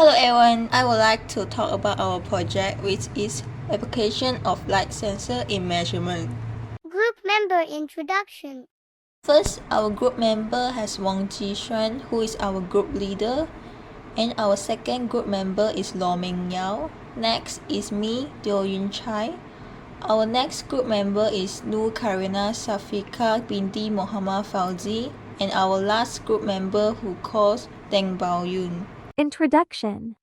Hello everyone, I would like to talk about our project which is application of light sensor in measurement. Group member introduction. First, our group member has Wong Chee Xuan, who is our group leader, and our second group member is Lo Ming Yao. Next is me, Teo Yun Chai. Our next group member is Nur Karina Safika binti Muhammad Fauzi, and our last group member who calls Deng Bao Yun. Introduction.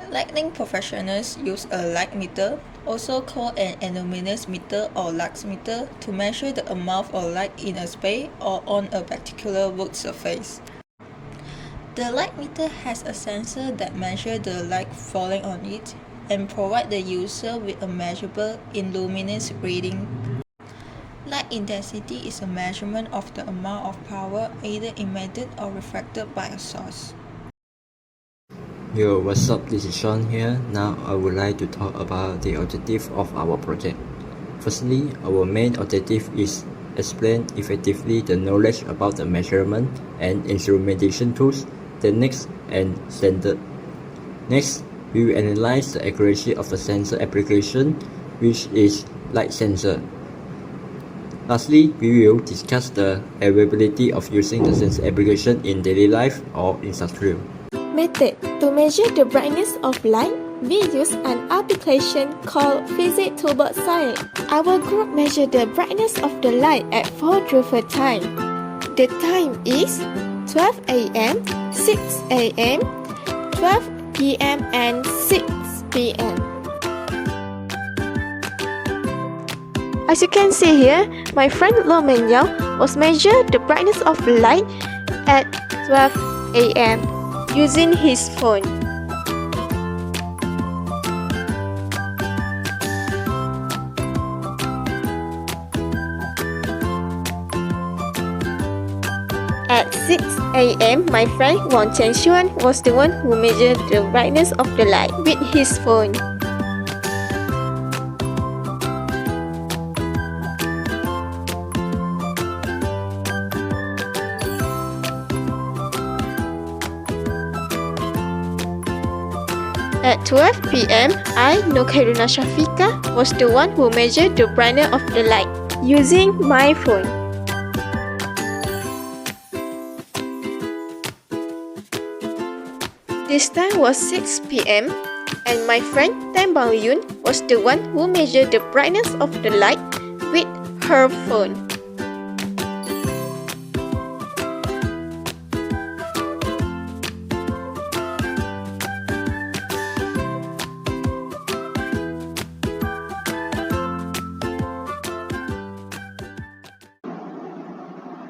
Lighting professionals use a light meter, also called an illuminance meter or lux meter, to measure the amount of light in a space or on a particular work surface. The light meter has a sensor that measures the light falling on it and provide the user with a measurable illuminance reading. Light intensity is a measurement of the amount of power either emitted or reflected by a source. Yo, what's up? This is Sean here. Now I would like to talk about the objective of our project. Firstly, our main objective is explain effectively the knowledge about the measurement and instrumentation tools, techniques, and standard. Next, we will analyze the accuracy of the sensor application, which is light sensor. Lastly, we will discuss the availability of using the sensor application in daily life or industrial. Method. To measure the brightness of light, we use an application called Physics Toolbox Science. Our group measures the brightness of the light at 4 different times. The time is 12 a.m., 6 a.m., 12 p.m. and 6 p.m. As you can see here, my friend Lo Ming Yao was measured the brightness of light at 12 a.m. using his phone. At 6 a.m., my friend Wong Chee Xuan was the one who measured the brightness of the light with his phone. At 12 p.m., I, Nur Karina Shafika, was the one who measured the brightness of the light using my phone. This time was 6 p.m. and my friend Deng Bao Yun was the one who measured the brightness of the light with her phone.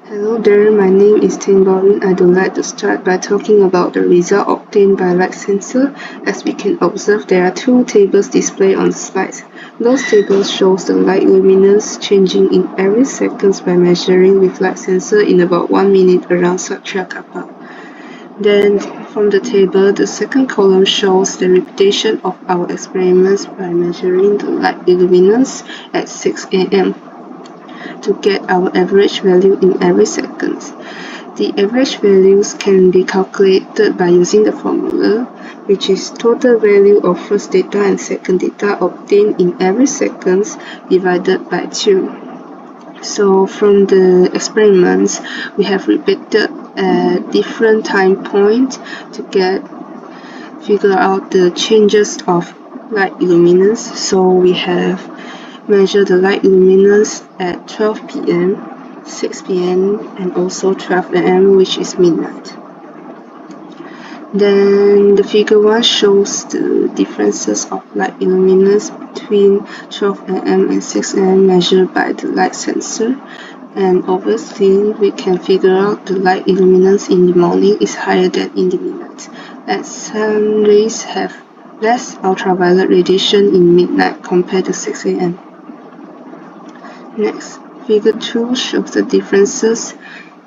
Hello there, my name is Deng Bao Yun. I would like to start by talking about the result obtained by light sensor. As we can observe, there are two tables displayed on the slide. Those tables shows the light luminance changing in every second by measuring with light sensor in about 1 minute around Satya Kappa. Then from the table, the second column shows the repetition of our experiments by measuring the light luminance at 6 a.m. to get our average value in every second. The average values can be calculated by using the formula, which is total value of first data and second data obtained in every second divided by 2. So from the experiments, we have repeated at different time points to figure out the changes of light luminance. So we have measure the light luminance at 12 p.m., 6 p.m., and also 12 a.m., which is midnight. Then the figure 1 shows the differences of light luminance between 12 a.m. and 6 a.m. measured by the light sensor. And obviously, we can figure out the light luminance in the morning is higher than in the midnight, as sun rays have less ultraviolet radiation in midnight compared to 6 a.m. Next, figure 2 shows the differences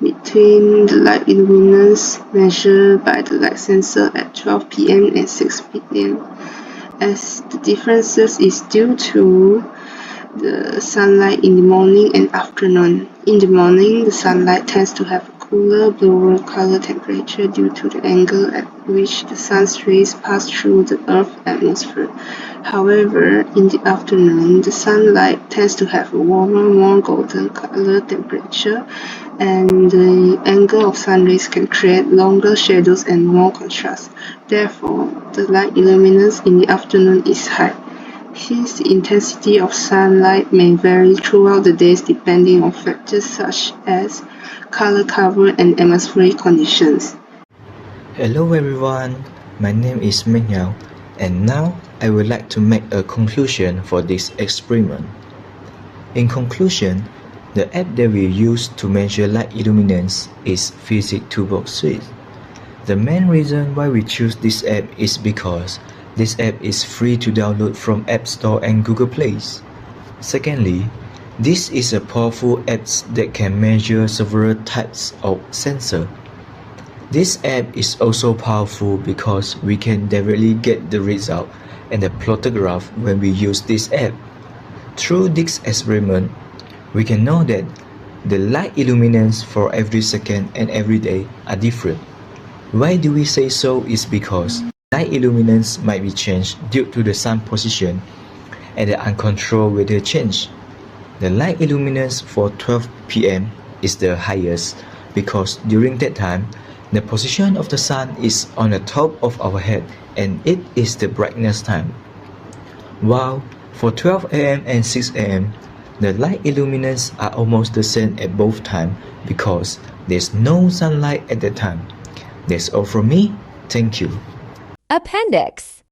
between the light luminance measured by the light sensor at 12 p.m. and 6 p.m. as the differences is due to the sunlight in the morning and afternoon. In the morning, the sunlight tends to have cooler, lower color temperature due to the angle at which the sun's rays pass through the Earth's atmosphere. However, in the afternoon, the sunlight tends to have a warmer, more golden color temperature, and the angle of sun rays can create longer shadows and more contrast. Therefore, the light illuminance in the afternoon is high. Hence, the intensity of sunlight may vary throughout the days depending on factors such as color cover and atmospheric conditions. Hello everyone, my name is Minh Yao, and now I would like to make a conclusion for this experiment. In conclusion, the app that we use to measure light illuminance is Physics Toolbox Suite. The main reason why we choose this app is because this app is free to download from App Store and Google Play. Secondly, this is a powerful app that can measure several types of sensors. This app is also powerful because we can directly get the result and the plotted graph when we use this app. Through this experiment, we can know that the light illuminance for every second and every day are different. Why do we say so is because light illuminance might be changed due to the sun position and the uncontrolled weather change. The light illuminance for 12 p.m. is the highest because during that time, the position of the sun is on the top of our head and it is the brightness time. While for 12 a.m. and 6 a.m., the light illuminance are almost the same at both times because there's no sunlight at that time. That's all from me. Thank you. Appendix